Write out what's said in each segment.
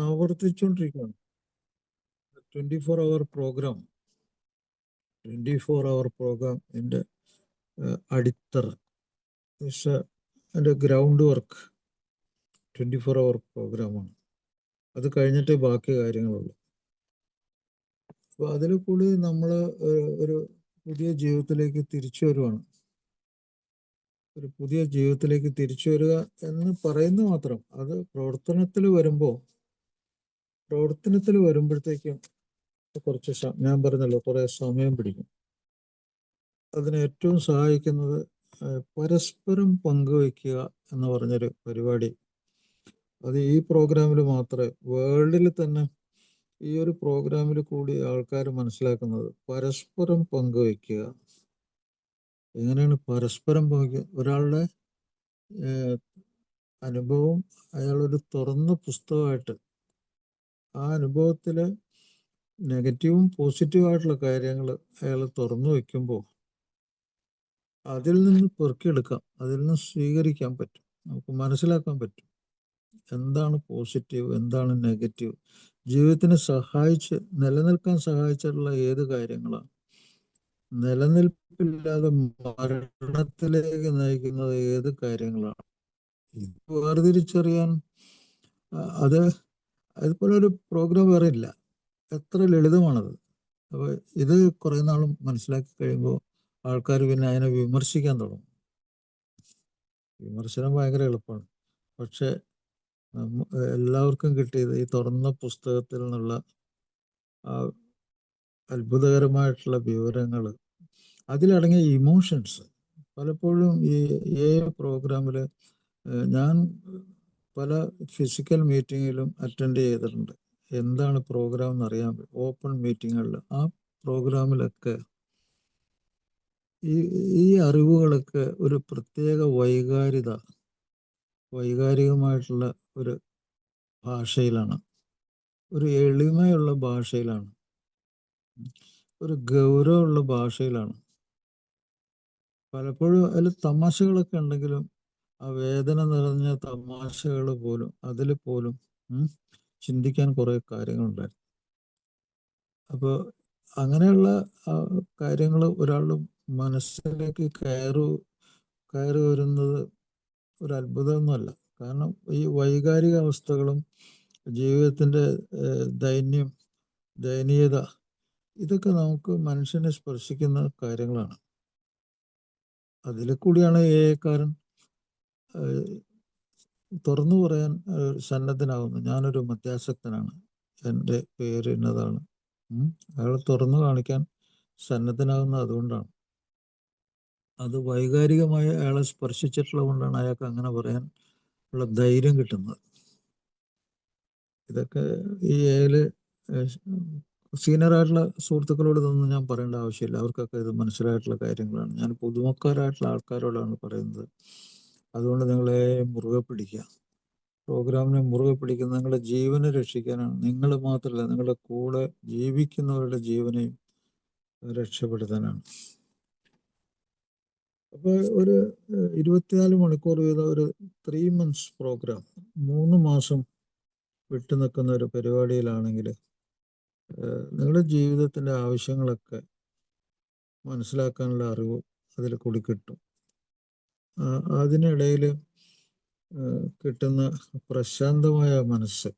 ആവർത്തിച്ചുകൊണ്ടിരിക്കുകയാണ്. 24 programme 24 അടിത്തറ, അതിൻ്റെ ground work 24 പ്രോഗ്രാമാണ്. അത് കഴിഞ്ഞിട്ടേ ബാക്കി കാര്യങ്ങളുള്ളൂ. അപ്പോൾ അതിൽ കൂടി നമ്മൾ ഒരു പുതിയ ജീവിതത്തിലേക്ക് തിരിച്ചു വരുവാണ്. ഒരു പുതിയ ജീവിതത്തിലേക്ക് തിരിച്ചു വരിക എന്ന് പറയുന്നത് മാത്രം. അത് പ്രവർത്തനത്തിൽ വരുമ്പോഴത്തേക്കും കുറച്ച് ഞാൻ പറഞ്ഞല്ലോ, കുറേ സമയം പിടിക്കും. അതിന് ഏറ്റവും സഹായിക്കുന്നത് പരസ്പരം പങ്കുവയ്ക്കുക എന്ന് പറഞ്ഞൊരു പരിപാടി. അത് ഈ പ്രോഗ്രാമിൽ മാത്രമേ, വേൾഡിൽ തന്നെ ഈ ഒരു പ്രോഗ്രാമിൽ കൂടി ആൾക്കാർ മനസ്സിലാക്കുന്നത് പരസ്പരം പങ്കുവയ്ക്കുക. എങ്ങനെയാണ് പരസ്പരം പങ്കുവയ്ക്കുക? ഒരാളുടെ അനുഭവം അയാളൊരു തുറന്ന പുസ്തകമായിട്ട്, ആ അനുഭവത്തിൽ നെഗറ്റീവും പോസിറ്റീവായിട്ടുള്ള കാര്യങ്ങൾ അയാൾ തുറന്നു വയ്ക്കുമ്പോൾ അതിൽ നിന്ന് പെറുക്കിയെടുക്കാം, അതിൽ നിന്ന് സ്വീകരിക്കാൻ പറ്റും, നമുക്ക് മനസ്സിലാക്കാൻ പറ്റും എന്താണ് പോസിറ്റീവ്, എന്താണ് നെഗറ്റീവ്. ജീവിതത്തിന് നിലനിൽക്കാൻ സഹായിച്ചിട്ടുള്ള ഏത് കാര്യങ്ങളാണ്, നിലനിൽപ്പില്ലാതെ മരണത്തിലേക്ക് നയിക്കുന്നത് ഏത് കാര്യങ്ങളാണ്. ഇത് വേർതിരിച്ചറിയാൻ അതുപോലെ ഒരു പ്രോഗ്രാം വേറെ ഇല്ല. എത്ര ലളിതമാണത്. അപ്പോൾ ഇത് കുറേ നാളും മനസ്സിലാക്കി കഴിയുമ്പോൾ ആൾക്കാർ പിന്നെ അതിനെ വിമർശിക്കാൻ തുടങ്ങും. വിമർശനം ഭയങ്കര എളുപ്പമാണ്. പക്ഷെ എല്ലാവർക്കും കിട്ടിയത് ഈ തുറന്ന പുസ്തകത്തിൽ നിന്നുള്ള ആ അത്ഭുതകരമായിട്ടുള്ള വിവരങ്ങൾ, അതിലടങ്ങിയ ഇമോഷൻസ്. പലപ്പോഴും ഈ പ്രോഗ്രാമിൽ ഞാൻ പല ഫിസിക്കൽ മീറ്റിങ്ങിലും അറ്റൻഡ് ചെയ്തിട്ടുണ്ട്. എന്താണ് പ്രോഗ്രാം എന്നറിയാൻ ഓപ്പൺ മീറ്റിങ്ങുകളിൽ, ആ പ്രോഗ്രാമിലൊക്കെ ഈ അറിവുകളൊക്കെ ഒരു പ്രത്യേക വൈകാരികമായിട്ടുള്ള ഒരു ഭാഷയിലാണ്, ഒരു എളിമയുള്ള ഭാഷയിലാണ്, ഒരു ഗൗരവമുള്ള ഭാഷയിലാണ്. പലപ്പോഴും അതിൽ തമാശകളൊക്കെ ഉണ്ടെങ്കിലും ആ വേദന നിറഞ്ഞ തമാശകൾ പോലും, അതിൽ പോലും ചിന്തിക്കാൻ കുറേ കാര്യങ്ങളുണ്ടായിരുന്നു. അപ്പോൾ അങ്ങനെയുള്ള കാര്യങ്ങൾ ഒരാളുടെ മനസ്സിലേക്ക് കയറി വരുന്നത് ഒരു അത്ഭുതമൊന്നുമല്ല. കാരണം ഈ വൈകാരിക അവസ്ഥകളും ജീവിതത്തിൻ്റെ ദയനീയത, ഇതൊക്കെ നമുക്ക് മനുഷ്യനെ സ്പർശിക്കുന്ന കാര്യങ്ങളാണ്. അതിൽ കൂടിയാണ് കാരൻ തുറന്നു പറയാൻ സന്നദ്ധനാകുന്നത്. ഞാനൊരു മദ്യാസക്തനാണ്, എൻ്റെ പേര് ഇന്നതാണ്. അയാൾ തുറന്നു കാണിക്കാൻ സന്നദ്ധനാകുന്നത് അതുകൊണ്ടാണ്. അത് വൈകാരികമായി അയാളെ സ്പർശിച്ചിട്ടുള്ളത് കൊണ്ടാണ് അയാൾക്ക് അങ്ങനെ പറയാൻ ഉള്ള ധൈര്യം കിട്ടുന്നത്. ഇതൊക്കെ ഈ സീനിയറായിട്ടുള്ള സുഹൃത്തുക്കളോട് ഇതൊന്നും ഞാൻ പറയേണ്ട ആവശ്യമില്ല. അവർക്കൊക്കെ ഇത് മനസ്സിലായിട്ടുള്ള കാര്യങ്ങളാണ്. ഞാൻ പുതുമക്കാരായിട്ടുള്ള ആൾക്കാരോടാണ് പറയുന്നത്. അതുകൊണ്ട് നിങ്ങളെ മുറുകെ പിടിക്കുക. പ്രോഗ്രാമിനെ മുറുകെ പിടിക്കുന്നത് നിങ്ങളുടെ ജീവനെ രക്ഷിക്കാനാണ്. നിങ്ങൾ മാത്രമല്ല, നിങ്ങളുടെ കൂടെ ജീവിക്കുന്നവരുടെ ജീവനെയും രക്ഷപ്പെടുത്താനാണ്. അപ്പോൾ ഒരു 24 മണിക്കൂർ വീതം ഒരു 3 months പ്രോഗ്രാം, 3 മാസം വിട്ടു നിൽക്കുന്ന ഒരു പരിപാടിയിലാണെങ്കിൽ നിങ്ങളുടെ ജീവിതത്തിൻ്റെ ആവശ്യങ്ങളൊക്കെ മനസ്സിലാക്കാനുള്ള അറിവ് അതിൽ കൂടി കിട്ടും. അതിനിടയിൽ കിട്ടുന്ന പ്രശാന്തമായ മനസ്സ്,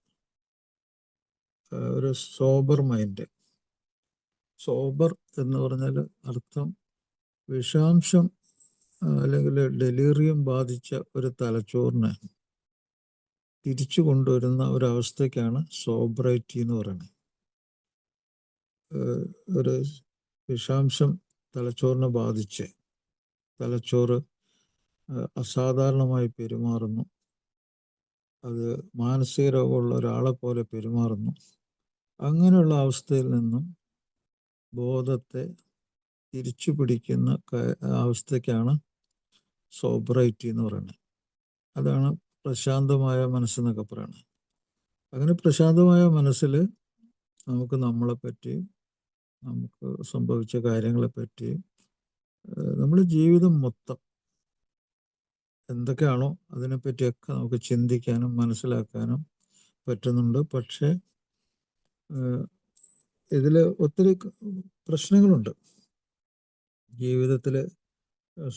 ഒരു സോബർ മൈൻഡ്. സോബർ എന്ന് പറഞ്ഞാൽ അർത്ഥം വിഷാംശം അല്ലെങ്കിൽ ഡെലീറിയം ബാധിച്ച ഒരു തലച്ചോറിനെ തിരിച്ചു കൊണ്ടുവരുന്ന ഒരവസ്ഥയ്ക്കാണ് സോബ്രൈറ്റി എന്ന് പറയുന്നത്. ഒരു വിഷാംശം തലച്ചോറിനെ ബാധിച്ച് തലച്ചോറ് അസാധാരണമായി പെരുമാറുന്നു, അത് മാനസിക രോഗമുള്ള ഒരാളെ പോലെ പെരുമാറുന്നു. അങ്ങനെയുള്ള അവസ്ഥയിൽ നിന്നും ബോധത്തെ തിരിച്ചു പിടിക്കുന്ന അവസ്ഥയ്ക്കാണ് സോബ്രൈറ്റി എന്ന് പറയുന്നത്. അതാണ് പ്രശാന്തമായ മനസ്സെന്നൊക്കെ പറയുന്നത്. അങ്ങനെ പ്രശാന്തമായ മനസ്സിൽ നമുക്ക് നമ്മളെപ്പറ്റി, നമുക്ക് സംഭവിച്ച കാര്യങ്ങളെപ്പറ്റി, നമ്മുടെ ജീവിതം മൊത്തം എന്തൊക്കെയാണോ അതിനെപ്പറ്റിയൊക്കെ നമുക്ക് ചിന്തിക്കാനും മനസ്സിലാക്കാനും പറ്റുന്നുണ്ട്. പക്ഷേ ഇതിൽ ഒത്തിരി പ്രശ്നങ്ങളുണ്ട്. ജീവിതത്തിൽ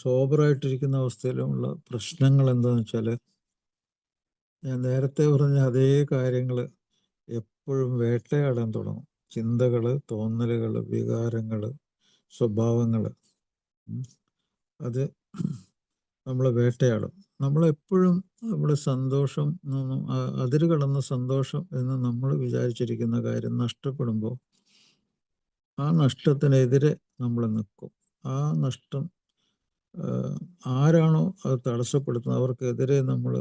സോബറായിട്ടിരിക്കുന്ന അവസ്ഥയിലുമുള്ള പ്രശ്നങ്ങൾ എന്താണെന്ന് വെച്ചാൽ, ഞാൻ നേരത്തെ പറഞ്ഞ അതേ കാര്യങ്ങൾ എപ്പോഴും വേട്ടയാടാൻ തുടങ്ങും. ചിന്തകൾ, തോന്നലുകൾ, വികാരങ്ങൾ, സ്വഭാവങ്ങൾ. അത് നമ്മളെ വേട്ടയാടും. നമ്മളെപ്പോഴും നമ്മുടെ സന്തോഷം അതിര് കടന്ന സന്തോഷം എന്ന് നമ്മൾ വിചാരിച്ചിരിക്കുന്ന കാര്യം നഷ്ടപ്പെടുമ്പോൾ ആ നഷ്ടത്തിനെതിരെ നമ്മൾ നിൽക്കും. ആ നഷ്ടം ആരാണോ അത് തടസ്സപ്പെടുത്തുന്നത് അവർക്കെതിരെ നമ്മൾ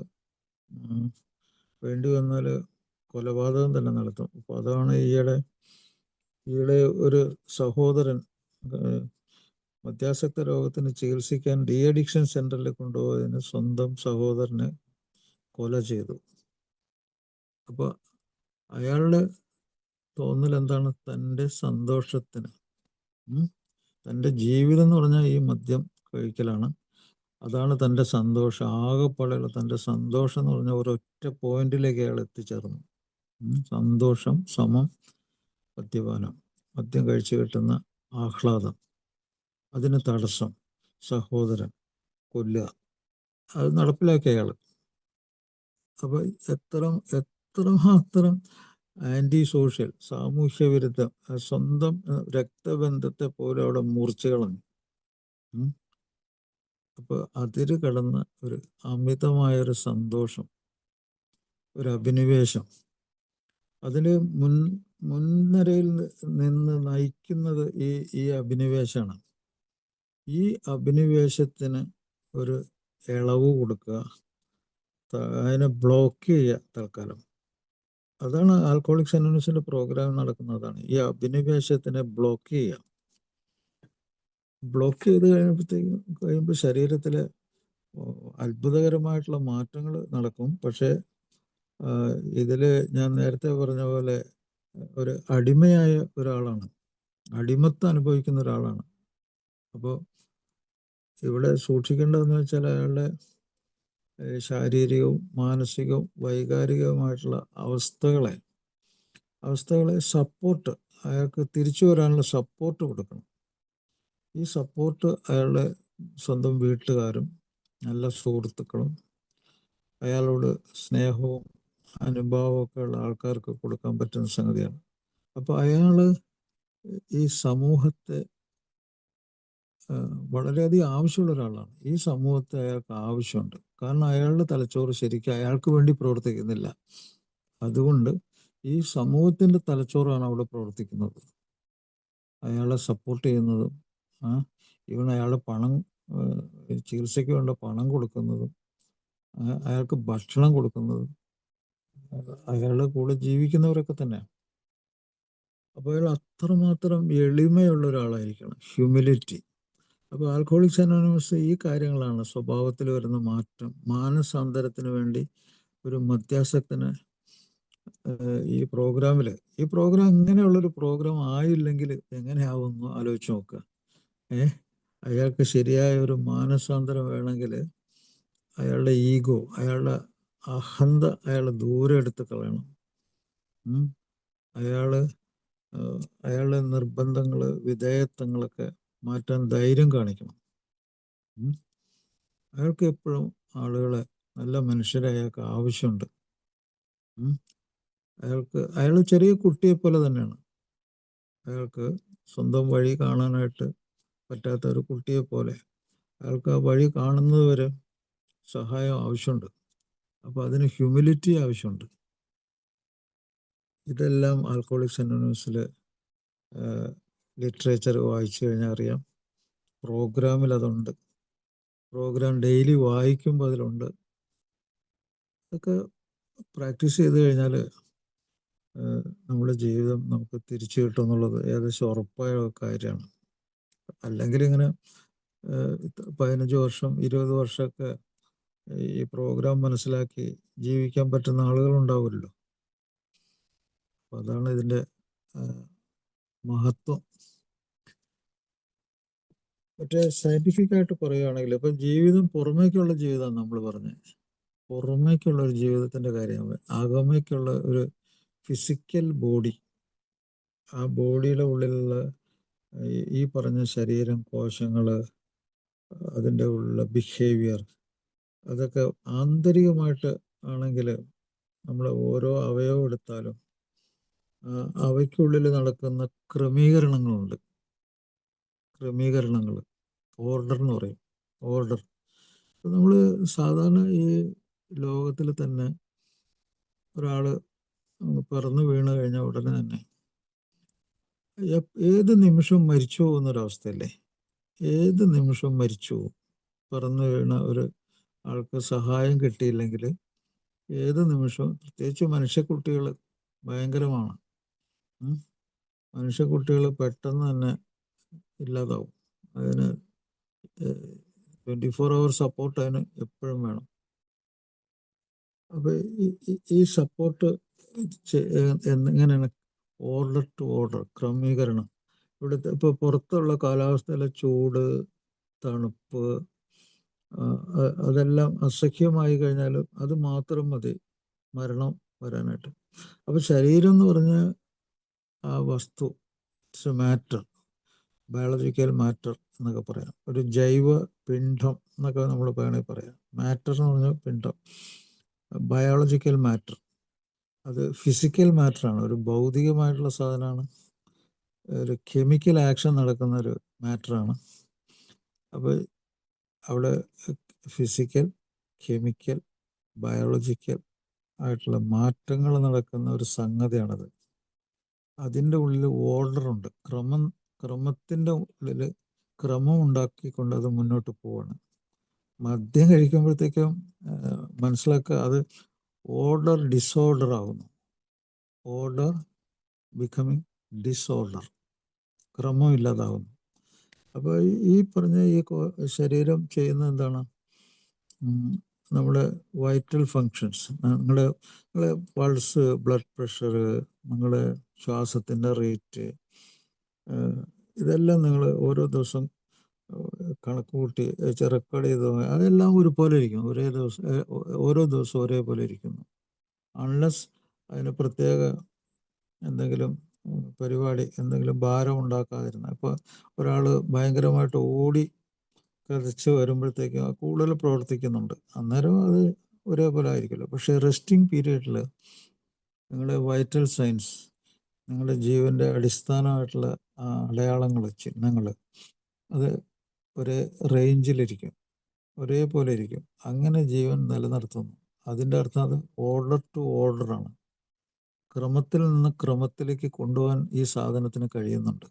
വേണ്ടി വന്നാൽ കൊലപാതകം തന്നെ നടത്തും. അപ്പോൾ അതാണ് ഈയിടെ ഒരു സഹോദരൻ മദ്യാസക്ത രോഗത്തിന് ചികിത്സിക്കാൻ ഡി അഡിക്ഷൻ സെൻ്ററിൽ കൊണ്ടുപോയതിന് സ്വന്തം സഹോദരനെ കൊല ചെയ്തു. അപ്പോൾ അയാളുടെ തോന്നൽ എന്താണ്? തൻ്റെ സന്തോഷത്തിന്, തൻ്റെ ജീവിതം എന്ന് പറഞ്ഞാൽ ഈ മദ്യം കഴിക്കലാണ്. അതാണ് തൻ്റെ സന്തോഷം. ആകെപ്പാടെയുള്ള തൻ്റെ സന്തോഷം എന്ന് പറഞ്ഞാൽ ഒരൊറ്റ പോയിന്റിലേക്ക് അയാൾ എത്തിച്ചേർന്നു. സന്തോഷം സമം മദ്യപാനം, മദ്യം കഴിച്ചു കിട്ടുന്ന ആഹ്ലാദം, അതിന് തടസ്സം സഹോദരൻ, കൊല്ലുക. അത് നടപ്പിലാക്കിയ അയാൾ. അപ്പോൾ എത്രമാത്രം ആൻറ്റി സോഷ്യൽ, സാമൂഹ്യ വിരുദ്ധം, സ്വന്തം രക്തബന്ധത്തെ പോലും അവിടെ മുറിച്ചു കളഞ്ഞു. അപ്പോൾ അതിര് കടന്ന ഒരു അമിതമായൊരു സന്തോഷം, ഒരു അഭിനിവേശം, അതിൽ മുൻനിരയിൽ നിന്ന് നയിക്കുന്നത് ഈ അഭിനിവേശമാണ്. ഈ അഭിനിവേശത്തിന് ഒരു ഇളവ് കൊടുക്കുക, അതിനെ ബ്ലോക്ക് ചെയ്യുക തൽക്കാലം. അതാണ് ആൽക്കഹോളിക്സ് അനോണിമസിന്റെ പ്രോഗ്രാം നടക്കുന്നതാണ്. ഈ അഭിനിവേശത്തിനെ ബ്ലോക്ക് ചെയ്യുക. ബ്ലോക്ക് ചെയ്ത് കഴിയുമ്പോൾ ശരീരത്തിൽ അത്ഭുതകരമായിട്ടുള്ള മാറ്റങ്ങൾ നടക്കും. പക്ഷേ ഇതിൽ ഞാൻ നേരത്തെ പറഞ്ഞ പോലെ ഒരു അടിമയായ ഒരാളാണ്, അടിമത്തം അനുഭവിക്കുന്ന ഒരാളാണ്. അപ്പോൾ ഇവിടെ സൂക്ഷിക്കേണ്ടതെന്ന് വെച്ചാൽ അയാളുടെ ശാരീരികവും മാനസികവും വൈകാരികവുമായിട്ടുള്ള അവസ്ഥകളെ സപ്പോർട്ട്, അയാൾക്ക് തിരിച്ചു വരാനുള്ള സപ്പോർട്ട് കൊടുക്കണം. ഈ സപ്പോർട്ട് അയാളുടെ സ്വന്തം വീട്ടുകാരും നല്ല സുഹൃത്തുക്കളും അയാളോട് സ്നേഹവും അനുഭാവവും ഒക്കെ ഉള്ള ആൾക്കാർക്ക് കൊടുക്കാൻ പറ്റുന്ന സംഗതിയാണ്. അപ്പോൾ അയാൾ ഈ സമൂഹത്തെ വളരെയധികം ആവശ്യമുള്ള ഒരാളാണ്. ഈ സമൂഹത്തെ അയാൾക്ക് ആവശ്യമുണ്ട്. കാരണം അയാളുടെ തലച്ചോറ് ശരിക്കും അയാൾക്ക് വേണ്ടി പ്രവർത്തിക്കുന്നില്ല. അതുകൊണ്ട് ഈ സമൂഹത്തിൻ്റെ തലച്ചോറാണ് അവിടെ പ്രവർത്തിക്കുന്നത്, അയാളെ സപ്പോർട്ട് ചെയ്യുന്നതും ഈവൻ അയാളുടെ പണം, ചികിത്സയ്ക്ക് വേണ്ട പണം കൊടുക്കുന്നതും, അയാൾക്ക് ഭക്ഷണം കൊടുക്കുന്നതും അയാളുടെ കൂടെ ജീവിക്കുന്നവരൊക്കെ തന്നെയാണ്. അപ്പോൾ അയാൾ അത്രമാത്രം എളിമയുള്ള ഒരാളായിരിക്കണം, ഹ്യൂമിലിറ്റി. അപ്പോൾ ആൽക്കഹോളിക്സ് അനോണിമസ് ഈ കാര്യങ്ങളാണ് സ്വഭാവത്തിൽ വരുന്ന മാറ്റം. മാനസാന്തരത്തിന് വേണ്ടി ഒരു മദ്യാസക്തന് ഈ പ്രോഗ്രാം ഇങ്ങനെയുള്ളൊരു പ്രോഗ്രാം ആയില്ലെങ്കിൽ എങ്ങനെയാവുന്നു ആലോചിച്ച് നോക്കുക. അയാൾക്ക് ശരിയായ ഒരു മാനസാന്തരം വേണമെങ്കിൽ അയാളുടെ ഈഗോ, അയാളുടെ അഹന്ത അയാളെ ദൂരെ എടുത്ത് കളയണം. അയാളുടെ നിർബന്ധങ്ങൾ, വിധേയത്വങ്ങളൊക്കെ മാറ്റാൻ ധൈര്യം കാണിക്കണം. അയാൾക്ക് എപ്പോഴും ആളുകളെ, നല്ല മനുഷ്യരെ അയാൾക്ക് ആവശ്യമുണ്ട്. അയാൾ ചെറിയ കുട്ടിയെ പോലെ തന്നെയാണ്. അയാൾക്ക് സ്വന്തം വഴി കാണാനായിട്ട് പറ്റാത്ത ഒരു കുട്ടിയെ പോലെ അയാൾക്ക് ആ വഴി കാണുന്നത് വരെ സഹായം ആവശ്യമുണ്ട്. അപ്പോൾ അതിന് ഹ്യൂമിലിറ്റി ആവശ്യമുണ്ട്. ഇതെല്ലാം ആൽക്കഹോളിക്സ് അനോണിമസിൽ ലിറ്ററേച്ചർ വായിച്ചു കഴിഞ്ഞാൽ അറിയാം. പ്രോഗ്രാമിൽ അതുണ്ട്. പ്രോഗ്രാം ഡെയിലി വായിക്കുമ്പോൾ അതിലുണ്ട്. അതൊക്കെ പ്രാക്ടീസ് ചെയ്ത് കഴിഞ്ഞാൽ നമ്മുടെ ജീവിതം നമുക്ക് തിരിച്ചു കിട്ടും എന്നുള്ളത് ഏകദേശം ഉറപ്പായ കാര്യമാണ്. അല്ലെങ്കിൽ ഇങ്ങനെ 15 വർഷം 20 വർഷമൊക്കെ ഈ പ്രോഗ്രാം മനസ്സിലാക്കി ജീവിക്കാൻ പറ്റുന്ന ആളുകളുണ്ടാവുമല്ലോ. അപ്പോൾ അതാണ് ഇതിൻ്റെ മഹത്വം. മറ്റേ സയൻറ്റിഫിക് ആയിട്ട് പറയുകയാണെങ്കിൽ ഇപ്പം ജീവിതം പുറമേക്കുള്ള ജീവിതമാണ് നമ്മൾ പറഞ്ഞത്. പുറമേക്കുള്ള ഒരു ജീവിതത്തിൻ്റെ കാര്യമാണ്. അകമേക്കുള്ള ഒരു ഫിസിക്കൽ ബോഡി, ആ ബോഡിയുടെ ഉള്ളിലുള്ള ഈ പറഞ്ഞ ശരീരം, കോശങ്ങൾ, അതിൻ്റെ ഉള്ള ബിഹേവിയർ, അതൊക്കെ ആന്തരികമായിട്ട് ആണെങ്കിൽ നമ്മൾ ഓരോ അവയവം എടുത്താലും അവയ്ക്കുള്ളിൽ നടക്കുന്ന ക്രമീകരണങ്ങളുണ്ട്. ഓർഡർ എന്ന് പറയും. ഓർഡർ. നമ്മൾ സാധാരണ ഈ ലോകത്തിൽ തന്നെ ഒരാൾ പിറന്നു വീണ് കഴിഞ്ഞ ഉടനെ തന്നെ ഏത് നിമിഷവും മരിച്ചു പോകുന്നൊരവസ്ഥയല്ലേ? ഏത് നിമിഷവും മരിച്ചു പോകും. പിറന്നു വീണ ഒരു ആൾക്ക് സഹായം കിട്ടിയില്ലെങ്കിൽ ഏത് നിമിഷവും, പ്രത്യേകിച്ച് മനുഷ്യക്കുട്ടികൾ ഭയങ്കരമാണ്. മനുഷ്യക്കുട്ടികൾ പെട്ടെന്ന് തന്നെ ഇല്ലാതാവും. അതിന് 24 hour സപ്പോർട്ട് അതിന് എപ്പോഴും വേണം. അപ്പോൾ ഈ സപ്പോർട്ട് എങ്ങനെയാണ്? ഓർഡർ ടു ഓർഡർ, ക്രമീകരണം. ഇവിടുത്തെ ഇപ്പോൾ പുറത്തുള്ള കാലാവസ്ഥയിലെ ചൂട്, തണുപ്പ്, അതെല്ലാം അസഹ്യമായി കഴിഞ്ഞാൽ അത് മാത്രം മതി മരണം വരാനായിട്ട്. അപ്പോൾ ശരീരം എന്ന് പറഞ്ഞ ആ വസ്തു, it's A matter, biological matter എന്നൊക്കെ പറയാം. ഒരു ജൈവ പിണ്ഡം എന്നൊക്കെ നമ്മൾ വേണമെങ്കിൽ പറയാം. മാറ്റർ എന്ന് പറഞ്ഞാൽ പിണ്ഡം, ബയോളജിക്കൽ മാറ്റർ. അത് ഫിസിക്കൽ മാറ്ററാണ്, ഒരു ഭൗതികമായിട്ടുള്ള സാധനമാണ്, ഒരു കെമിക്കൽ ആക്ഷൻ നടക്കുന്ന ഒരു മാറ്ററാണ്. അപ്പോൾ അവിടെ ഫിസിക്കൽ, കെമിക്കൽ, ബയോളജിക്കൽ ആയിട്ടുള്ള മാറ്റങ്ങൾ നടക്കുന്ന ഒരു സംഗതിയാണത്. അതിൻ്റെ ഉള്ളിൽ ഓർഡറുണ്ട്, ക്രമത്തിൻ്റെ ഉള്ളിൽ ക്രമം ഉണ്ടാക്കിക്കൊണ്ട് അത് മുന്നോട്ട് പോവാണ്. മദ്യം കഴിക്കുമ്പോഴത്തേക്കും മനസ്സിലാക്കുക, അത് ഓർഡർ ഡിസോർഡർ ആകുന്നു. ഓർഡർ ബിക്കമിങ് ഡിസോർഡർ, ക്രമം ഇല്ലാതാകുന്നു. അപ്പോൾ ഈ പറഞ്ഞ ഈ ശരീരം ചെയ്യുന്ന എന്താണ്? നമ്മുടെ വൈറ്റൽ ഫങ്ഷൻസ്, നിങ്ങളുടെ പൾസ്, ബ്ലഡ് പ്രഷർ, നിങ്ങളുടെ ശ്വാസത്തിൻ്റെ റേറ്റ്, ഇതെല്ലാം നിങ്ങൾ ഓരോ ദിവസം കണക്ക് കൂട്ടി റെക്കോർഡ് ചെയ്ത് അതെല്ലാം ഒരുപോലെ ഇരിക്കും. ഓരോ ദിവസവും ഒരേപോലെ ഇരിക്കുന്നു. അൺലെസ് അതിന് പ്രത്യേക എന്തെങ്കിലും പരിപാടി, എന്തെങ്കിലും ഭാരം ഉണ്ടാക്കാതിരുന്ന. ഇപ്പോൾ ഒരാൾ ഭയങ്കരമായിട്ട് ഓടി കരച്ച് വരുമ്പോഴത്തേക്കും കൂടുതൽ പ്രവർത്തിക്കുന്നുണ്ട്, അന്നേരം അത് ഒരേപോലെ ആയിരിക്കുമല്ലോ. പക്ഷേ റെസ്റ്റിംഗ് പീരീഡിൽ നിങ്ങളുടെ വൈറ്റൽ സൈൻസ്, നിങ്ങളുടെ ജീവൻ്റെ അടിസ്ഥാനമായിട്ടുള്ള അടയാളങ്ങൾ, ചിഹ്നങ്ങൾ, അത് ഒരേ റേഞ്ചിലിരിക്കും, ഒരേപോലെ ഇരിക്കും. അങ്ങനെ ജീവൻ നിലനിർത്തുന്നു. അതിൻ്റെ അർത്ഥം അത് ഓർഡർ ടു ഓർഡറാണ്. ക്രമത്തിൽ നിന്ന് ക്രമത്തിലേക്ക് കൊണ്ടുപോകാൻ ഈ സാധനത്തിന് കഴിയുന്നുണ്ട്.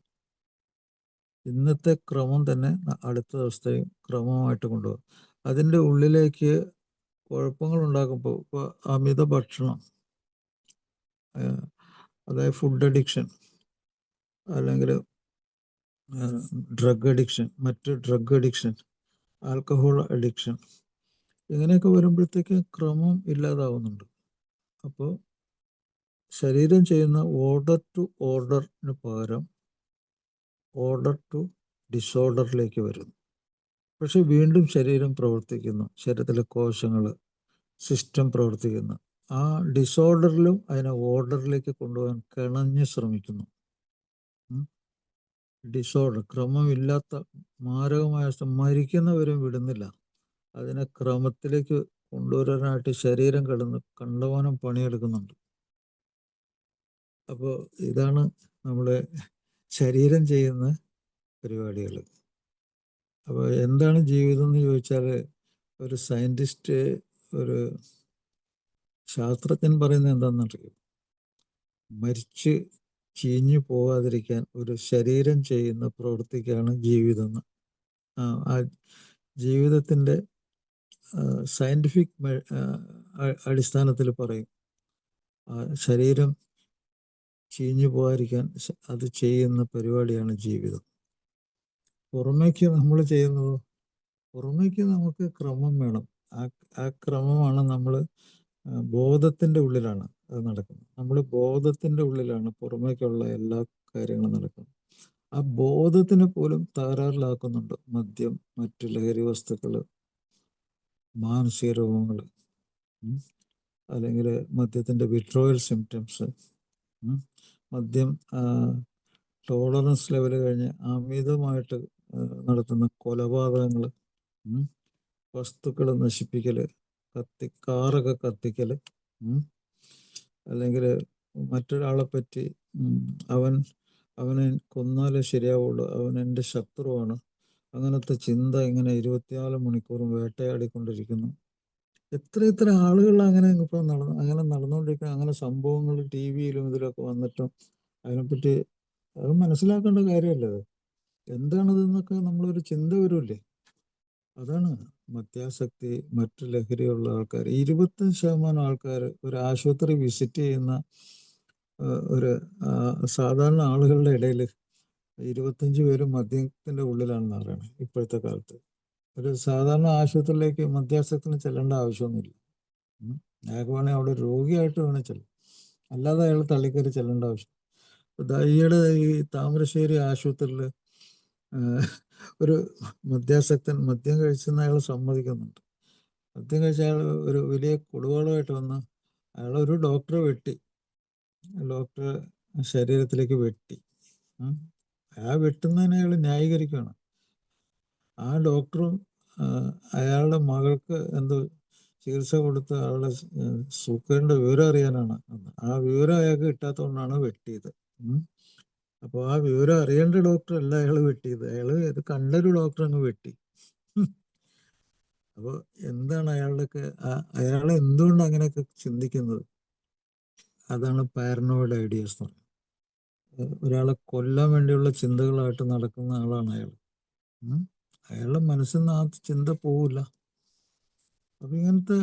ഇന്നത്തെ ക്രമം തന്നെ അടുത്ത ദിവസത്തെയും ക്രമമായിട്ട് കൊണ്ടുപോകും. അതിൻ്റെ ഉള്ളിലേക്ക് കുഴപ്പങ്ങൾ ഉണ്ടാക്കുമ്പോൾ, ഇപ്പോൾ അമിത ഭക്ഷണം, അതായത് ഫുഡ് അഡിക്ഷൻ, അല്ലെങ്കിൽ ഡ്രഗ് അഡിക്ഷൻ, മറ്റ് ഡ്രഗ് അഡിക്ഷൻ, ആൽക്കഹോൾ അഡിക്ഷൻ, ഇങ്ങനെയൊക്കെ വരുമ്പോഴത്തേക്ക് ക്രമം ഇല്ലാതാവുന്നുണ്ട്. അപ്പോൾ ശരീരം ചെയ്യുന്ന ഓർഡർ ടു ഓർഡറിന് പകരം ഓർഡർ ടു ഡിസോർഡറിലേക്ക് വരുന്നു. പക്ഷെ വീണ്ടും ശരീരം പ്രവർത്തിക്കുന്നു, ശരീരത്തിലെ കോശങ്ങൾ, സിസ്റ്റം പ്രവർത്തിക്കുന്നു. ആ ഡിസോർഡറിലും അതിനെ ഓർഡറിലേക്ക് കൊണ്ടുപോകാൻ കിണഞ്ഞ് ശ്രമിക്കുന്നു. ഡിസോർഡർ, ക്രമമില്ലാത്ത മാരകമായ മരിക്കുന്നവരും വിടുന്നില്ല. അതിനെ ക്രമത്തിലേക്ക് കൊണ്ടുവരാനായിട്ട് ശരീരം കിടന്ന് കണ്ടമാനം പണിയെടുക്കുന്നുണ്ട്. അപ്പോൾ ഇതാണ് നമ്മുടെ ശരീരം ചെയ്യുന്ന പരിപാടികൾ. അപ്പോൾ എന്താണ് ജീവിതം എന്ന് ചോദിച്ചാൽ, ഒരു സയൻറ്റിസ്റ്റ്, ഒരു ശാസ്ത്രജ്ഞൻ പറയുന്നത് എന്താണെന്നറിയും? മരിച്ച് ചീഞ്ഞു പോകാതിരിക്കാൻ ഒരു ശരീരം ചെയ്യുന്ന പ്രവൃത്തിക്കാണ് ജീവിതം. ആ ജീവിതത്തിൻ്റെ സയൻറ്റിഫിക് അടിസ്ഥാനത്തിൽ പറയും, ശരീരം ചീഞ്ഞു പോകാതിരിക്കാൻ അത് ചെയ്യുന്ന പരിപാടിയാണ് ജീവിതം. പുറമേക്ക് നമ്മൾ ചെയ്യുന്നത്, പുറമേക്ക് നമുക്ക് ക്രമം വേണം. ആ ക്രമമാണ് നമ്മൾ ബോധത്തിൻ്റെ ഉള്ളിലാണ് അത് നടക്കുന്നത്. നമ്മൾ ബോധത്തിൻ്റെ ഉള്ളിലാണ് പുറമേക്കുള്ള എല്ലാ കാര്യങ്ങളും നടക്കുന്നത്. ആ ബോധത്തിനെ പോലും തകരാറിലാക്കുന്നുണ്ട് മദ്യം, മറ്റു ലഹരി വസ്തുക്കൾ, മാനസിക രോഗങ്ങൾ. അല്ലെങ്കിൽ മദ്യത്തിൻ്റെ വിഡ്രോവൽ സിംറ്റംസ്, മദ്യം ടോളറൻസ് ലെവൽ കഴിഞ്ഞ് അമിതമായിട്ട് നടത്തുന്ന കൊലപാതകങ്ങൾ, വസ്തുക്കൾ നശിപ്പിക്കൽ, കാറൊക്കെ കത്തിക്കൽ, അല്ലെങ്കിൽ മറ്റൊരാളെ പറ്റി അവനെ കൊന്നാലേ ശരിയാവുള്ളൂ, അവൻ എൻ്റെ ശത്രുവാണ്, അങ്ങനത്തെ ചിന്ത ഇങ്ങനെ 24 മണിക്കൂറും വേട്ടയാടിക്കൊണ്ടിരിക്കുന്നു. എത്ര ആളുകൾ അങ്ങനെ ഇപ്പം അങ്ങനെ നടന്നുകൊണ്ടിരിക്കുന്ന അങ്ങനെ സംഭവങ്ങൾ ടി വിയിലും ഇതിലൊക്കെ വന്നിട്ടും അതിനെപ്പറ്റി അത് മനസ്സിലാക്കേണ്ട കാര്യമല്ലേ? അത് എന്താണിതെന്നൊക്കെ നമ്മളൊരു ചിന്ത വരില്ലേ? അതാണ് മദ്യാസക്തി, മറ്റു ലഹരിയുള്ള ആൾക്കാർ. 25% ആൾക്കാർ ഒരു ആശുപത്രി വിസിറ്റ് ചെയ്യുന്ന ഒരു സാധാരണ ആളുകളുടെ ഇടയിൽ 25 പേരും മദ്യത്തിൻ്റെ ഉള്ളിലാണെന്ന് പറയുന്നത് ഇപ്പോഴത്തെ കാലത്ത്. ഒരു സാധാരണ ആശുപത്രിയിലേക്ക് മദ്യാസക്തിന് ചെല്ലേണ്ട ആവശ്യമൊന്നുമില്ല. അയാൾക്ക് വേണമെങ്കിൽ അവിടെ രോഗിയായിട്ട് വേണേൽ ചെല്ലും, അല്ലാതെ അയാൾ തള്ളിക്കയറി ചെല്ലേണ്ട ആവശ്യം. ഈയിടെ ഈ താമരശ്ശേരി ആശുപത്രിയിൽ ഒരു മദ്യാസക്തൻ മദ്യം കഴിച്ചെന്ന് അയാൾ സമ്മതിക്കുന്നുണ്ട്. മദ്യം കഴിച്ച അയാൾ ഒരു വലിയ കുടുവാളുമായിട്ട് വന്ന് അയാളൊരു ഡോക്ടറെ വെട്ടി, ഡോക്ടറെ ശരീരത്തിലേക്ക് വെട്ടി. ആ വെട്ടുന്നതിനെ അയാൾ ന്യായീകരിക്കുകയാണ്. ആ ഡോക്ടറും അയാളുടെ മകൾക്ക് എന്തോ ചികിത്സ കൊടുത്ത് അയാളുടെ സുഖേണ്ട വിവരം അറിയാനാണ്. ആ വിവരം അയാൾക്ക് കിട്ടാത്തതുകൊണ്ടാണ് വെട്ടിയത്. അപ്പോൾ ആ വിവരം അറിയേണ്ട ഡോക്ടറല്ല അയാൾ വെട്ടിയത്, അയാൾ ഇത് കണ്ടൊരു ഡോക്ടർ അങ്ങ് വെട്ടി. അപ്പോൾ എന്താണ് അയാളുടെയൊക്കെ അയാൾ എന്തുകൊണ്ട് അങ്ങനെയൊക്കെ ചിന്തിക്കുന്നത്? അതാണ് പാരനോയിഡ് ഐഡിയാസ് എന്ന് പറയുന്നത്. ഒരാളെ കൊല്ലാൻ വേണ്ടിയുള്ള ചിന്തകളായിട്ട് നടക്കുന്ന ആളാണ് അയാൾ. അയാളുടെ മനസ്സിൽ നിന്ന് ആ ചിന്ത പോവില്ല. അപ്പം ഇങ്ങനത്തെ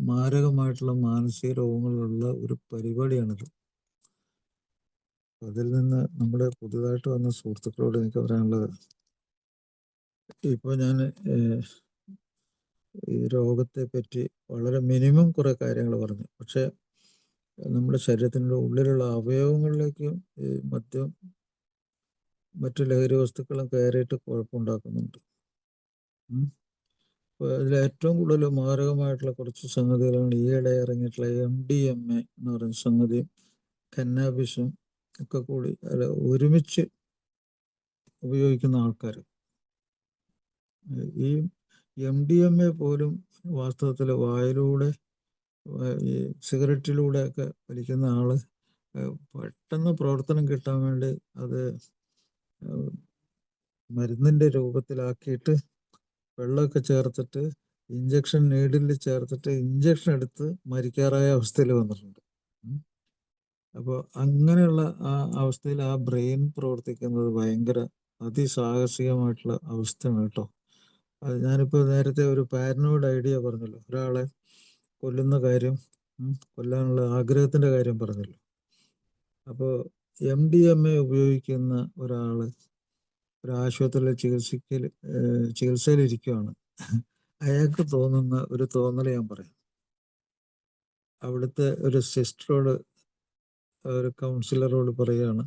മാരകമായിട്ടുള്ള മാനസിക രോഗങ്ങളുള്ള ഒരു പരിപാടിയാണിത്. അതിൽ നിന്ന് നമ്മുടെ പുതുതായിട്ട് വന്ന സുഹൃത്തുക്കളോട് എനിക്ക് പറയാനുള്ളത്, ഇപ്പോൾ ഞാൻ ഈ രോഗത്തെ പറ്റി വളരെ മിനിമം കുറേ കാര്യങ്ങൾ പറഞ്ഞു. പക്ഷേ നമ്മുടെ ശരീരത്തിൻ്റെ ഉള്ളിലുള്ള അവയവങ്ങളിലേക്കും ഈ മദ്യം മറ്റു ലഹരി വസ്തുക്കളും കയറിയിട്ട് കുഴപ്പമുണ്ടാക്കുന്നുണ്ട്. അപ്പോൾ അതിൽ ഏറ്റവും കൂടുതൽ മാരകമായിട്ടുള്ള കുറച്ച് സംഗതികളാണ് ഈയിടെ ഇറങ്ങിയിട്ടുള്ള MDMA എന്ന് പറയുന്ന സംഗതിയും കന്നാബിസും ഒക്കെ കൂടി അല്ല ഒരുമിച്ച് ഉപയോഗിക്കുന്ന ആൾക്കാർ. ഈ MDMA പോലും വാസ്തവത്തിൽ വായിലൂടെ ഈ സിഗരറ്റിലൂടെയൊക്കെ വലിക്കുന്ന ആൾ പെട്ടെന്ന് പ്രവർത്തനം കിട്ടാൻ വേണ്ടി അത് മരുന്നിൻ്റെ രൂപത്തിലാക്കിയിട്ട് വെള്ളമൊക്കെ ചേർത്തിട്ട് ഇഞ്ചക്ഷൻ നീഡിലിൽ ചേർത്തിട്ട് ഇഞ്ചക്ഷൻ എടുത്ത് മരിക്കാറായ അവസ്ഥയിൽ വന്നിട്ടുണ്ട്. അപ്പോൾ അങ്ങനെയുള്ള ആ അവസ്ഥയിൽ ആ ബ്രെയിൻ പ്രവർത്തിക്കുന്നത് ഭയങ്കര അതിസാഹസികമായിട്ടുള്ള അവസ്ഥയാണ് കേട്ടോ. അത് ഞാനിപ്പോൾ നേരത്തെ ഒരു പാരനോയിഡ് ഐഡിയ പറഞ്ഞല്ലോ, ഒരാളെ കൊല്ലുന്ന കാര്യം, കൊല്ലാനുള്ള ആഗ്രഹത്തിൻ്റെ കാര്യം പറഞ്ഞല്ലോ. അപ്പോൾ MDMA ഉപയോഗിക്കുന്ന ഒരാൾ ഒരു ആശുപത്രിയിൽ ചികിത്സയിലിരിക്കുകയാണ്. അയാൾക്ക് തോന്നുന്ന ഒരു തോന്നൽ ഞാൻ പറയാം. അവിടുത്തെ ഒരു സിസ്റ്ററോട്, ഒരു കൗൺസിലറോട് പറയുകയാണ്,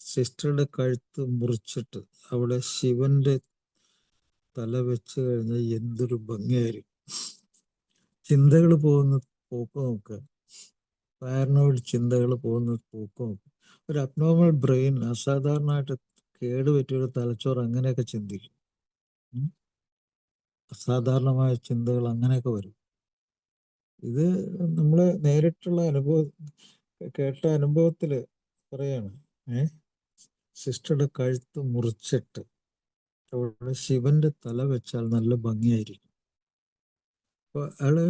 സിസ്റ്ററുടെ കഴുത്ത് മുറിച്ചിട്ട് അവിടെ ശിവന്റെ തല വെച്ച് കഴിഞ്ഞാൽ എന്തൊരു ഭംഗിയായിരിക്കും. ചിന്തകൾ പോകുന്ന പോക്ക് നോക്കുക, പാരനോയിഡ് ചിന്തകൾ പോകുന്ന പോക്ക് നോക്കുക. ഒരു അബ്നോർമൽ ബ്രെയിൻ, അസാധാരണമായിട്ട് കേടുപറ്റിയൊരു തലച്ചോറ് അങ്ങനെയൊക്കെ ചിന്തിക്കും. അസാധാരണമായ ചിന്തകൾ അങ്ങനെയൊക്കെ വരും. ഇത് നമ്മൾ നേരിട്ടുള്ള കേട്ട അനുഭവത്തിൽ പറയാണ്. സിസ്റ്ററുടെ കഴുത്ത് മുറിച്ചിട്ട് അവിടെ ശിവന്റെ തല വെച്ചാൽ നല്ല ഭംഗിയായിരിക്കും. അപ്പോൾ അയാള്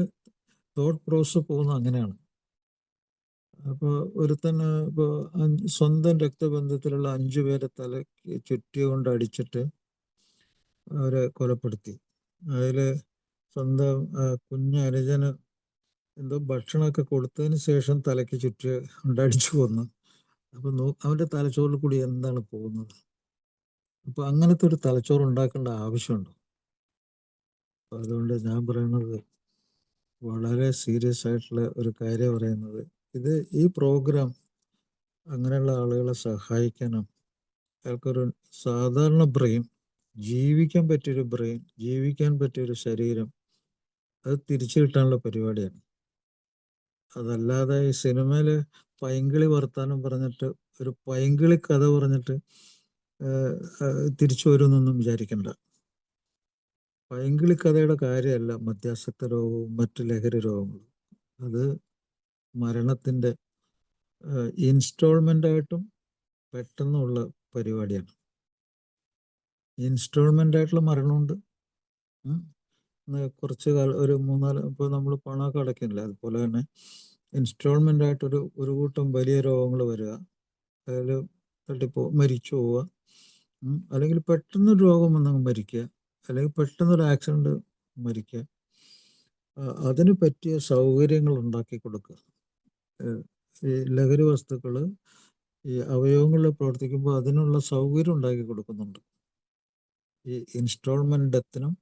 തോട്ട് പ്രോസസ് പോകുന്നത് അങ്ങനെയാണ്. അപ്പോൾ ഒരുത്തന്നെ ഇപ്പോൾ സ്വന്തം രക്തബന്ധത്തിലുള്ള 5 പേരെ തലയ്ക്ക് ചുറ്റികൊണ്ട് അടിച്ചിട്ട് അവരെ കൊലപ്പെടുത്തി. അതിൽ സ്വന്തം കുഞ്ഞനുജന് എന്തോ ഭക്ഷണമൊക്കെ കൊടുത്തതിന് ശേഷം തലയ്ക്ക് ചുറ്റി കൊണ്ടടിച്ചു കൊന്നു. അപ്പം അവൻ്റെ തലച്ചോറിൽ കൂടി എന്താണ് പോകുന്നത്? അപ്പോൾ അങ്ങനത്തെ ഒരു തലച്ചോറ് ഉണ്ടാക്കേണ്ട ആവശ്യമുണ്ടോ? അപ്പം അതുകൊണ്ട് ഞാൻ പറയുന്നത് വളരെ സീരിയസ് ആയിട്ടുള്ള ഒരു കാര്യം പറയുന്നത്, ഈ പ്രോഗ്രാം അങ്ങനെയുള്ള ആളുകളെ സഹായിക്കാനാണ്. അയാൾക്കൊരു സാധാരണ ബ്രെയിൻ, ജീവിക്കാൻ പറ്റിയൊരു ബ്രെയിൻ, ജീവിക്കാൻ പറ്റിയൊരു ശരീരം, അത് തിരിച്ചു കിട്ടാനുള്ള പരിപാടിയാണ്. അതല്ലാതെ ഈ സിനിമയിൽ പൈങ്കിളി വർത്താനം പറഞ്ഞിട്ട് ഒരു പൈങ്കിളി കഥ പറഞ്ഞിട്ട് തിരിച്ചു വരുമെന്നൊന്നും വിചാരിക്കണ്ട. പൈങ്കിളി കഥയുടെ കാര്യമല്ല മദ്യാസക്ത രോഗവും മറ്റു ലഹരി രോഗങ്ങളും. അത് മരണത്തിൻ്റെ ഇൻസ്റ്റോൾമെൻ്റ് ആയിട്ടും പെട്ടെന്നുള്ള പരിപാടിയാണ്. ഇൻസ്റ്റോൾമെൻ്റ് ആയിട്ടുള്ള മരണമുണ്ട്. കുറച്ച് കാലം ഒരു 3-4 ഇപ്പോൾ നമ്മൾ പണമൊക്കെ അടയ്ക്കുന്നില്ല, അതുപോലെ തന്നെ ഇൻസ്റ്റോൾമെൻ്റ് ആയിട്ടൊരു കൂട്ടം വലിയ രോഗങ്ങൾ വരിക, അതിൽ മരിച്ചു പോവുക, അല്ലെങ്കിൽ പെട്ടെന്നൊരു രോഗം വന്നങ്ങ് മരിക്കുക, അല്ലെങ്കിൽ പെട്ടെന്നൊരു ആക്സിഡൻറ്റ് മരിക്കുക. അതിന് പറ്റിയ സൗകര്യങ്ങൾ ഉണ്ടാക്കി കൊടുക്കുക. ഈ ലഹരി വസ്തുക്കൾ ഈ അവയവങ്ങളിൽ പ്രവർത്തിക്കുമ്പോൾ അതിനുള്ള സൗകര്യം ഉണ്ടാക്കി കൊടുക്കുന്നുണ്ട്. ഈ ഇൻസ്റ്റോൾമെൻറ്റ് ഡെത്തിനും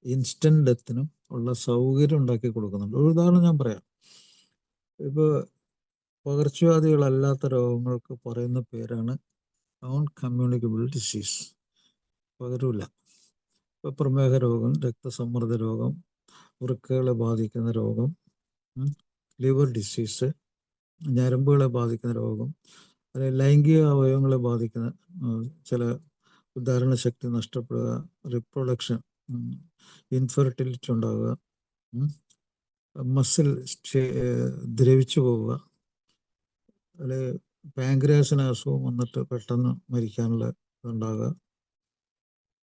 ഇൻസ്റ്റൻറ്റ് ഡെത്തിനും ഉള്ള സൗകര്യം ഉണ്ടാക്കി കൊടുക്കുന്നുണ്ട്. ഒരു ഉദാഹരണം ഞാൻ പറയാം. ഇപ്പോൾ പകർച്ചവ്യാധികളല്ലാത്ത രോഗങ്ങൾക്ക് പറയുന്ന പേരാണ് നോൺ കമ്മ്യൂണിക്കബിൾ ഡിസീസ്. പകരില്ല. ഇപ്പോൾ പ്രമേഹ രോഗം, രക്തസമ്മർദ്ദ രോഗം, വൃക്കകളെ ബാധിക്കുന്ന രോഗം, ലിവർ ഡിസീസ്, ഞരമ്പുകളെ ബാധിക്കുന്ന രോഗം, അല്ലെങ്കിൽ ലൈംഗിക അവയവങ്ങളെ ബാധിക്കുന്ന ചില ധാരണശക്തി നഷ്ടപ്പെടുക, റിപ്രൊഡക്ഷൻ, ഇൻഫെർട്ടിലിറ്റി ഉണ്ടാവുക, മസിൽ ദ്രവിച്ചു പോവുക, അല്ലെങ്കിൽ പാങ്ക്രിയാസിന് അസുഖം വന്നിട്ട് പെട്ടെന്ന് മരിക്കാനുള്ള ഇതുണ്ടാകുക,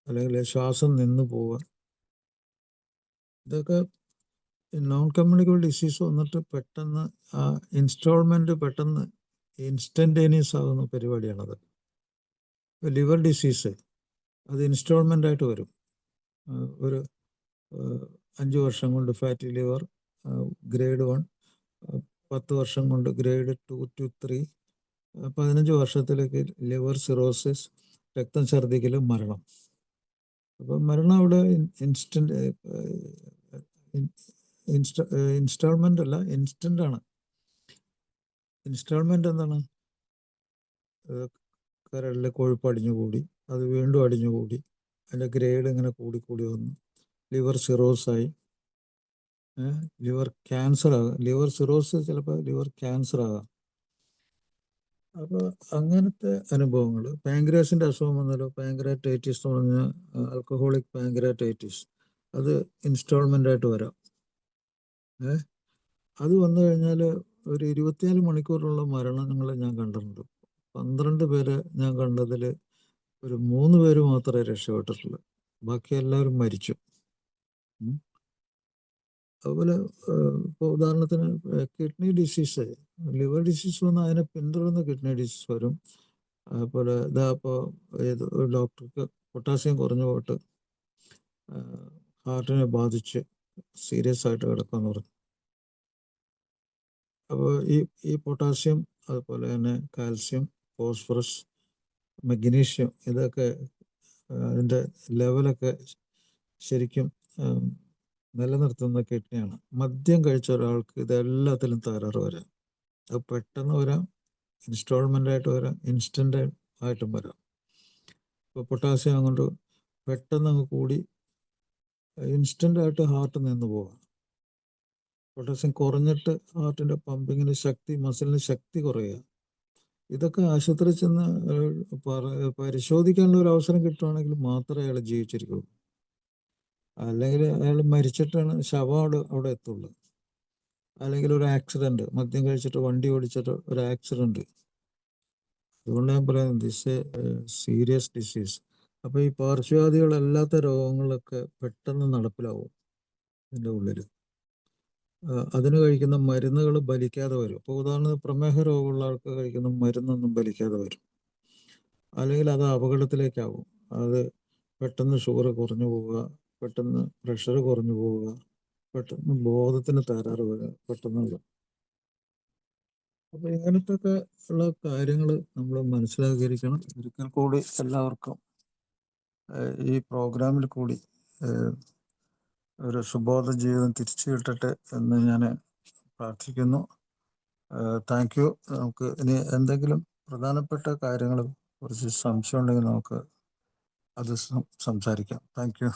അല്ലെങ്കിൽ ശ്വാസം നിന്നു പോവുക. ഇതൊക്കെ നോൺ കമ്മ്യൂണിക്കബിൾ ഡിസീസ് വന്നിട്ട് പെട്ടെന്ന് ആ ഇൻസ്റ്റോൾമെൻറ്റ് പെട്ടെന്ന് ഇൻസ്റ്റൻറ്റേനിയസ് ആകുന്ന പരിപാടിയാണത്. ലിവർ ഡിസീസ് അത് ഇൻസ്റ്റോൾമെൻ്റ് ആയിട്ട് വരും. ഒരു 5 വർഷം കൊണ്ട് ഫാറ്റി ലിവർ ഗ്രേഡ് 1, 10 വർഷം കൊണ്ട് ഗ്രേഡ് 2 to 3, 15 വർഷത്തിലേക്ക് ലിവർ സിറോസിസ്, രക്തം ഛർദ്ദിക്കൽ, മരണം. അപ്പം മരണം അവിടെ ഇൻസ്റ്റാൾമെൻ്റ് അല്ല, ഇൻസ്റ്റൻ്റ് ആണ്. ഇൻസ്റ്റാൾമെൻ്റ് എന്താണ്? കരളിലെ കൊഴുപ്പ് അടിഞ്ഞുകൂടി, അത് വീണ്ടും അടിഞ്ഞുകൂടി, അതിൻ്റെ ഗ്രേഡ് ഇങ്ങനെ കൂടി വന്നു, ലിവർ സിറോസായി, ലിവർ ക്യാൻസർ ആകാം. ലിവർ സിറോസിസ് ചിലപ്പോൾ ലിവർ ക്യാൻസർ ആകാം. അപ്പോൾ അങ്ങനത്തെ അനുഭവങ്ങൾ. പാങ്ക്രിയാസിൻ്റെ അസുഖം വന്നാലോ, പാങ്ക്രിയാറ്റൈറ്റിസ് എന്ന് പറഞ്ഞാൽ ആൽക്കഹോളിക് പാങ്ക്രിയാറ്റൈറ്റിസ്, അത് ഇൻസ്റ്റാൾമെൻ്റ് ആയിട്ട് വരാം. അത് വന്നു കഴിഞ്ഞാൽ ഒരു 24 മണിക്കൂറുള്ള മരണങ്ങൾ ഞാൻ കണ്ടിട്ടുണ്ട്. 12 പേര് ഞാൻ കണ്ടതിൽ ഒരു 3 പേര് മാത്രമേ രക്ഷപ്പെട്ടിട്ടുള്ളൂ, ബാക്കി എല്ലാവരും മരിച്ചു. അതുപോലെ ഇപ്പോൾ ഉദാഹരണത്തിന് കിഡ്നി ഡിസീസ്, ലിവർ ഡിസീസ് വന്നാൽ അതിനെ പിന്തുടർന്ന് കിഡ്നി ഡിസീസ് വരും. അതുപോലെ ഇപ്പോൾ ഒരു ഡോക്ടർക്ക് പൊട്ടാസ്യം കുറഞ്ഞു പോയിട്ട് ഹാർട്ടിനെ ബാധിച്ച് സീരിയസ് ആയിട്ട് കിടക്കാമെന്ന് പറഞ്ഞു. അപ്പോൾ ഈ പൊട്ടാസ്യം, അതുപോലെ തന്നെ കാൽസ്യം, ഫോസ്ഫറസ്, മഗ്നീഷ്യം, ഇതൊക്കെ അതിൻ്റെ ലെവലൊക്കെ ശരിക്കും നിലനിർത്തുന്ന കിഡ്നിയാണ്. മദ്യം കഴിച്ച ഒരാൾക്ക് ഇതെല്ലാത്തിലും തകരാറ് വരാം. അത് പെട്ടെന്ന് വരാം, ഇൻസ്റ്റാൾമെൻ്റ് ആയിട്ട് വരാം, ഇൻസ്റ്റൻ്റ് ആയിട്ടും വരാം. ഇപ്പോൾ പൊട്ടാസ്യം അങ്ങോട്ട് പെട്ടെന്ന് അങ്ങ് കൂടി ഇൻസ്റ്റൻ്റ് ആയിട്ട് ഹാർട്ട് നിന്ന് പോകാം. പൊട്ടാസ്യം കുറഞ്ഞിട്ട് ഹാർട്ടിൻ്റെ പമ്പിങ്ങിന് ശക്തി, മസിലിന് ശക്തി കുറയുക. ഇതൊക്കെ ആശുപത്രി ചെന്ന് പരിശോധിക്കാനുള്ള ഒരു അവസരം കിട്ടുവാണെങ്കിൽ മാത്രമേ അയാൾ ജീവിച്ചിരിക്കുള്ളൂ. അല്ലെങ്കിൽ അയാൾ മരിച്ചിട്ടാണ് ശവം അവിടെ എത്തുള്ളൂ. അല്ലെങ്കിൽ ഒരു ആക്സിഡൻറ്റ്, മദ്യം കഴിച്ചിട്ട് വണ്ടി ഓടിച്ചിട്ട് ഒരു ആക്സിഡൻറ്റ്. അതുകൊണ്ട് ഞാൻ പറയുന്നത് ദിസ് സീരിയസ് ഡിസീസ്. അപ്പോൾ ഈ പാർശ്വവാദികളല്ലാത്ത രോഗങ്ങളൊക്കെ പെട്ടെന്ന് നടപ്പിലാവും ഇതിൻ്റെ ഉള്ളിൽ. അതിന് കഴിക്കുന്ന മരുന്നുകൾ ഫലിക്കാതെ വരും. ഇപ്പോൾ ഉദാഹരണത്തിന് പ്രമേഹ രോഗമുള്ള ആൾക്ക് കഴിക്കുന്ന മരുന്നൊന്നും ഫലിക്കാതെ വരും, അല്ലെങ്കിൽ അത് അപകടത്തിലേക്കാവും. അത് പെട്ടെന്ന് ഷുഗർ കുറഞ്ഞു പോവുക, പെട്ടെന്ന് പ്രഷർ കുറഞ്ഞു പോവുക, പെട്ടെന്ന് ബോധത്തിന് തകരാറ് വരിക, പെട്ടെന്നുള്ള. അപ്പോൾ ഇങ്ങനത്തെ ഒക്കെ ഉള്ള കാര്യങ്ങൾ നമ്മൾ മനസ്സിലാക്കിയിരിക്കണം. ഒരിക്കൽ കൂടി എല്ലാവർക്കും ഈ പ്രോഗ്രാമിൽ കൂടി ഒരു സുബോധ ജീവിതം തിരിച്ചു കിട്ടട്ടെ എന്ന് ഞാൻ പ്രാർത്ഥിക്കുന്നു. Thank you. നമുക്ക് ഇനി എന്തെങ്കിലും പ്രധാനപ്പെട്ട കാര്യങ്ങളെ കുറിച്ച് സംശയം ഉണ്ടെങ്കിൽ നമുക്ക് അത് സംസാരിക്കാം. Thank you.